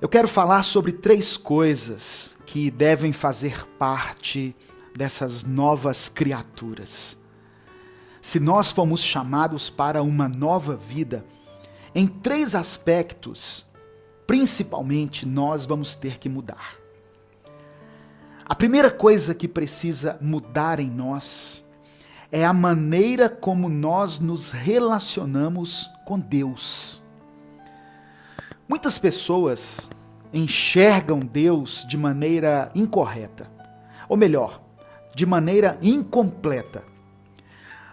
Eu quero falar sobre 3 coisas que devem fazer parte dessas novas criaturas. Se nós fomos chamados para uma nova vida, em 3 aspectos, principalmente, nós vamos ter que mudar. A primeira coisa que precisa mudar em nós é a maneira como nós nos relacionamos com Deus. Muitas pessoas enxergam Deus de maneira incorreta, ou melhor, de maneira incompleta.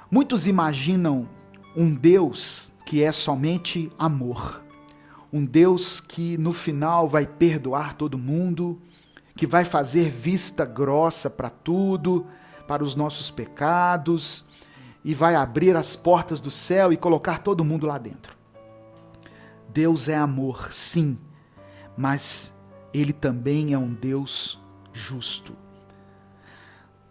Muitos imaginam um Deus que é somente amor, um Deus que no final vai perdoar todo mundo, que vai fazer vista grossa para tudo, para os nossos pecados, e vai abrir as portas do céu e colocar todo mundo lá dentro. Deus é amor, sim, mas Ele também é um Deus justo.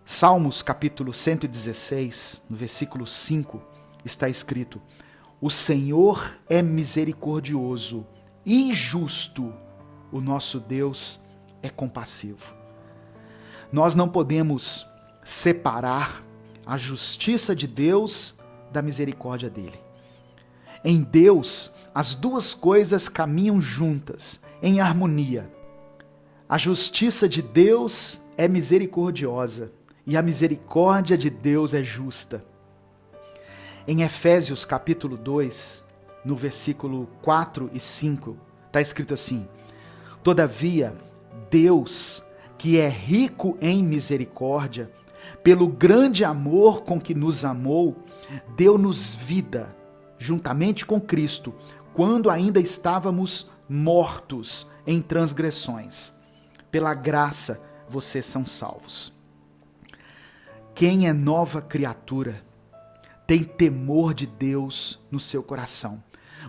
Salmos capítulo 116, no versículo 5, está escrito: O Senhor é misericordioso e justo, o nosso Deus é compassivo. Nós não podemos separar a justiça de Deus da misericórdia dele. Em Deus, as 2 coisas caminham juntas, em harmonia. A justiça de Deus é misericordiosa e a misericórdia de Deus é justa. Em Efésios capítulo 2, no versículo 4 e 5, está escrito assim: Todavia, Deus, que é rico em misericórdia, pelo grande amor com que nos amou, deu-nos vida, juntamente com Cristo, quando ainda estávamos mortos em transgressões. Pela graça, vocês são salvos. Quem é nova criatura tem temor de Deus no seu coração,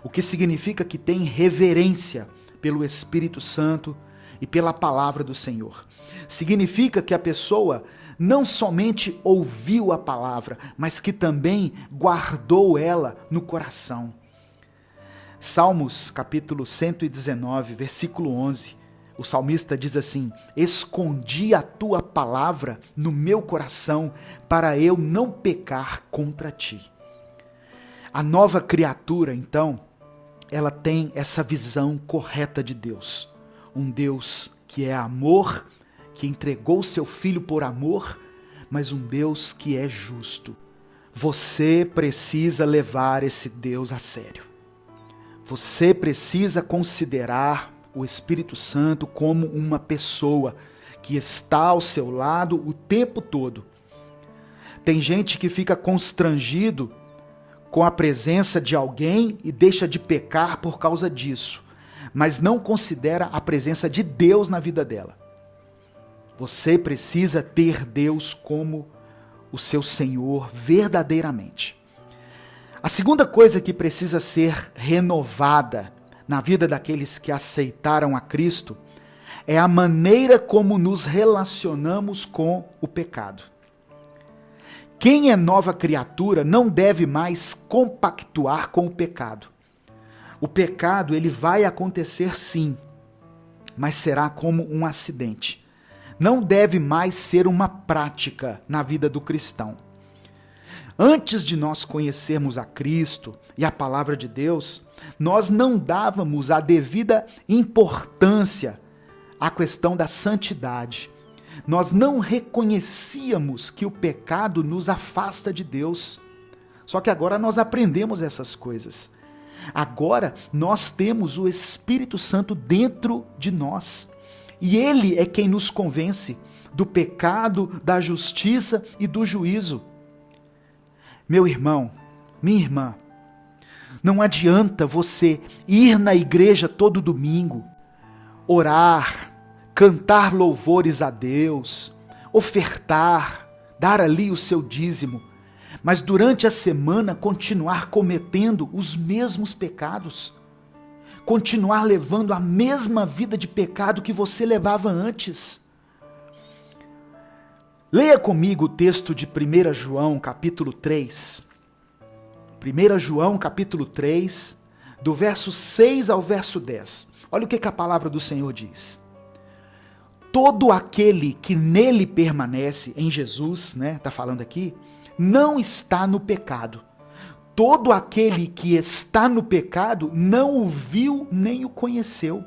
o que significa que tem reverência pelo Espírito Santo e pela palavra do Senhor. Significa que a pessoa não somente ouviu a palavra, mas que também guardou ela no coração. Salmos capítulo 119, versículo 11, o salmista diz assim: Escondi a tua palavra no meu coração para eu não pecar contra ti. A nova criatura, então, ela tem essa visão correta de Deus. Um Deus que é amor, que entregou seu filho por amor, mas um Deus que é justo. Você precisa levar esse Deus a sério. Você precisa considerar o Espírito Santo como uma pessoa que está ao seu lado o tempo todo. Tem gente que fica constrangido com a presença de alguém e deixa de pecar por causa disso, mas não considera a presença de Deus na vida dela. Você precisa ter Deus como o seu Senhor verdadeiramente. A segunda coisa que precisa ser renovada na vida daqueles que aceitaram a Cristo é a maneira como nos relacionamos com o pecado. Quem é nova criatura não deve mais compactuar com o pecado. O pecado, ele vai acontecer sim, mas será como um acidente. Não deve mais ser uma prática na vida do cristão. Antes de nós conhecermos a Cristo e a palavra de Deus, nós não dávamos a devida importância à questão da santidade. Nós não reconhecíamos que o pecado nos afasta de Deus. Só que agora nós aprendemos essas coisas. Agora nós temos o Espírito Santo dentro de nós. E Ele é quem nos convence do pecado, da justiça e do juízo. Meu irmão, minha irmã, não adianta você ir na igreja todo domingo, orar, cantar louvores a Deus, ofertar, dar ali o seu dízimo, mas durante a semana continuar cometendo os mesmos pecados, continuar levando a mesma vida de pecado que você levava antes. Leia comigo o texto de 1 João, capítulo 3. 1 João, capítulo 3, do verso 6 ao verso 10. Olha o que a palavra do Senhor diz. Todo aquele que nele permanece, em Jesus, né, está falando aqui, não está no pecado. Todo aquele que está no pecado não o viu nem o conheceu.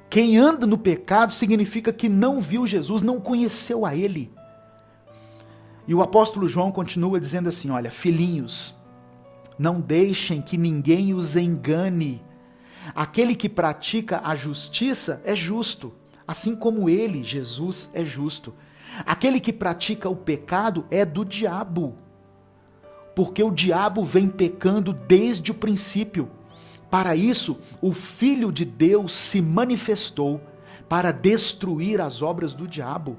Quem anda no pecado significa que não viu Jesus, não conheceu a ele. E o apóstolo João continua dizendo assim, olha, filhinhos, não deixem que ninguém os engane. Aquele que pratica a justiça é justo, assim como ele, Jesus, é justo. Aquele que pratica o pecado é do diabo, porque o diabo vem pecando desde o princípio. Para isso, o Filho de Deus se manifestou para destruir as obras do diabo.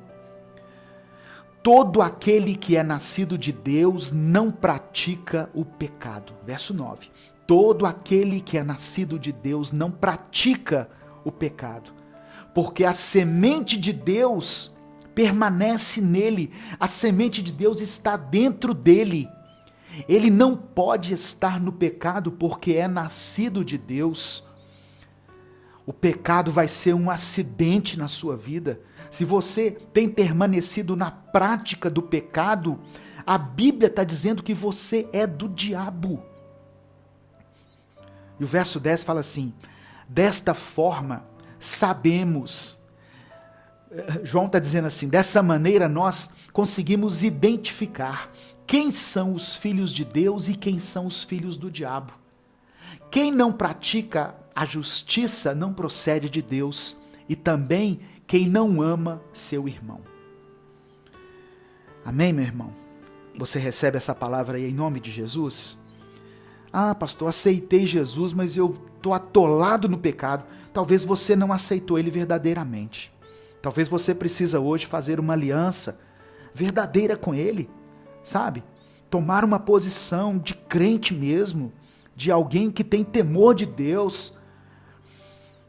Todo aquele que é nascido de Deus não pratica o pecado. Verso 9. Todo aquele que é nascido de Deus não pratica o pecado, porque a semente de Deus permanece nele, a semente de Deus está dentro dele. Ele não pode estar no pecado porque é nascido de Deus. O pecado vai ser um acidente na sua vida. Se você tem permanecido na prática do pecado, a Bíblia está dizendo que você é do diabo. E o verso 10 fala assim, desta forma sabemos, João está dizendo assim, dessa maneira nós conseguimos identificar quem são os filhos de Deus e quem são os filhos do diabo. Quem não pratica a justiça não procede de Deus, e também quem não ama seu irmão. Amém, meu irmão? Você recebe essa palavra aí em nome de Jesus? Ah, pastor, aceitei Jesus, mas eu estou atolado no pecado. Talvez você não aceitou ele verdadeiramente. Talvez você precisa hoje fazer uma aliança verdadeira com ele, sabe? Tomar uma posição de crente mesmo, de alguém que tem temor de Deus.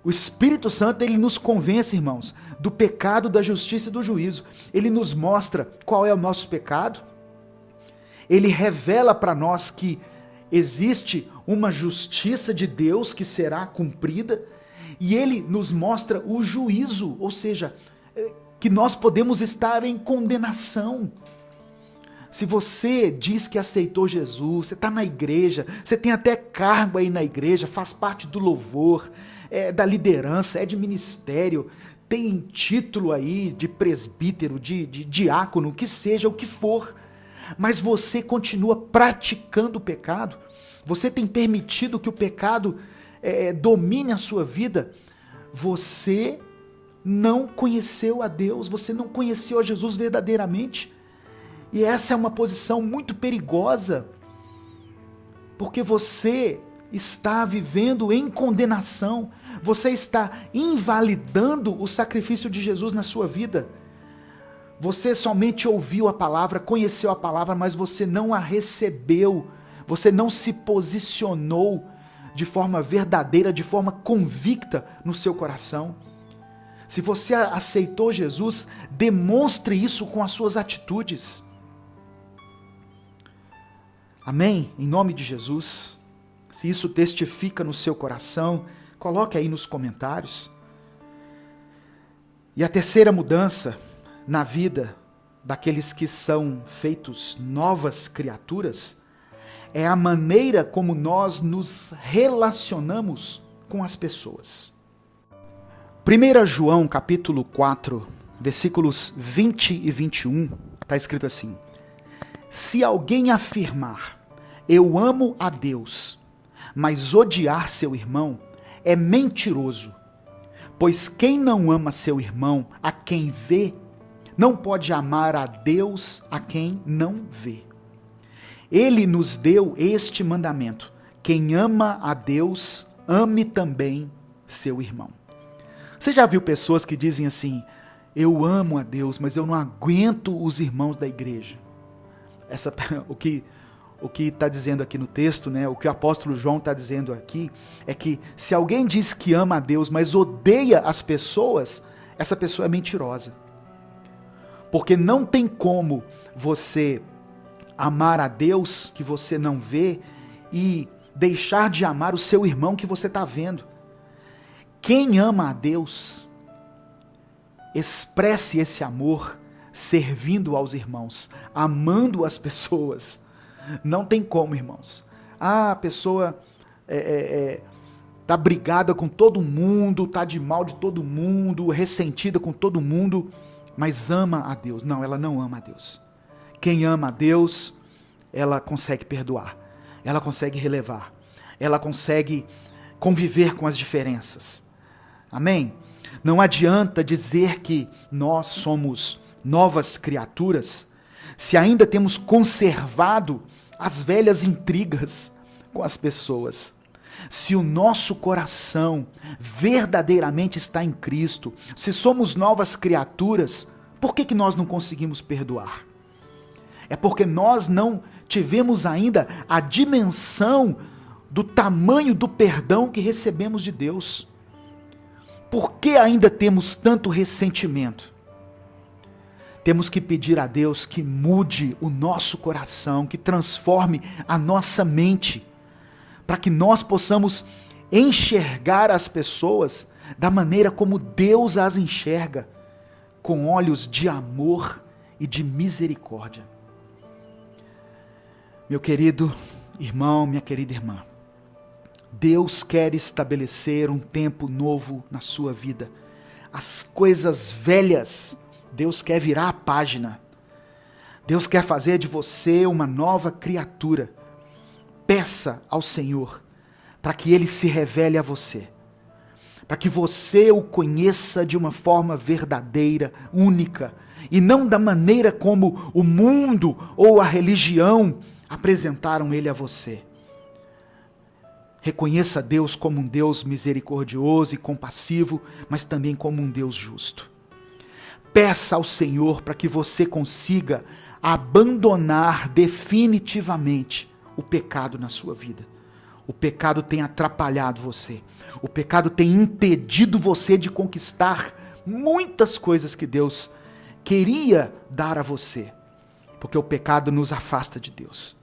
O Espírito Santo, ele nos convence, irmãos, do pecado, da justiça e do juízo. Ele nos mostra qual é o nosso pecado. Ele revela para nós que existe uma justiça de Deus que será cumprida, e ele nos mostra o juízo, ou seja, que nós podemos estar em condenação. Se você diz que aceitou Jesus, você está na igreja, você tem até cargo aí na igreja, faz parte do louvor, da liderança, é de ministério, tem título aí de presbítero, de diácono, que seja o que for, mas você continua praticando o pecado, você tem permitido que o pecado domine a sua vida, você não conheceu a Deus, você não conheceu a Jesus verdadeiramente. E essa é uma posição muito perigosa, porque você está vivendo em condenação, você está invalidando o sacrifício de Jesus na sua vida. Você somente ouviu a palavra, conheceu a palavra, mas você não a recebeu, você não se posicionou de forma verdadeira, de forma convicta no seu coração. Se você aceitou Jesus, demonstre isso com as suas atitudes. Amém? Em nome de Jesus. Se isso testifica no seu coração, coloque aí nos comentários. E a terceira mudança na vida daqueles que são feitos novas criaturas é a maneira como nós nos relacionamos com as pessoas. 1 João capítulo 4, versículos 20 e 21, está escrito assim: se alguém afirmar, eu amo a Deus, mas odiar seu irmão, é mentiroso. Pois quem não ama seu irmão, a quem vê, não pode amar a Deus a quem não vê. Ele nos deu este mandamento: quem ama a Deus, ame também seu irmão. Você já viu pessoas que dizem assim, eu amo a Deus, mas eu não aguento os irmãos da igreja? O que está dizendo aqui no texto, né? O que o apóstolo João está dizendo aqui, é que se alguém diz que ama a Deus, mas odeia as pessoas, essa pessoa é mentirosa. Porque não tem como você amar a Deus que você não vê e deixar de amar o seu irmão que você está vendo. Quem ama a Deus, expresse esse amor servindo aos irmãos, amando as pessoas. Não tem como, irmãos. A pessoa tá brigada com todo mundo, tá de mal de todo mundo, ressentida com todo mundo, mas ama a Deus. Não, ela não ama a Deus. Quem ama a Deus, ela consegue perdoar, ela consegue relevar, ela consegue conviver com as diferenças. Amém? Não adianta dizer que nós somos novas criaturas se ainda temos conservado as velhas intrigas com as pessoas. Se o nosso coração verdadeiramente está em Cristo, se somos novas criaturas, por que nós não conseguimos perdoar? É porque nós não tivemos ainda a dimensão do tamanho do perdão que recebemos de Deus. Por que ainda temos tanto ressentimento? Temos que pedir a Deus que mude o nosso coração, que transforme a nossa mente, para que nós possamos enxergar as pessoas da maneira como Deus as enxerga, com olhos de amor e de misericórdia. Meu querido irmão, minha querida irmã, Deus quer estabelecer um tempo novo na sua vida. As coisas velhas, Deus quer virar a página. Deus quer fazer de você uma nova criatura. Peça ao Senhor para que Ele se revele a você, para que você o conheça de uma forma verdadeira, única, e não da maneira como o mundo ou a religião apresentaram Ele a você. Reconheça Deus como um Deus misericordioso e compassivo, mas também como um Deus justo. Peça ao Senhor para que você consiga abandonar definitivamente o pecado na sua vida. O pecado tem atrapalhado você. O pecado tem impedido você de conquistar muitas coisas que Deus queria dar a você. Porque o pecado nos afasta de Deus.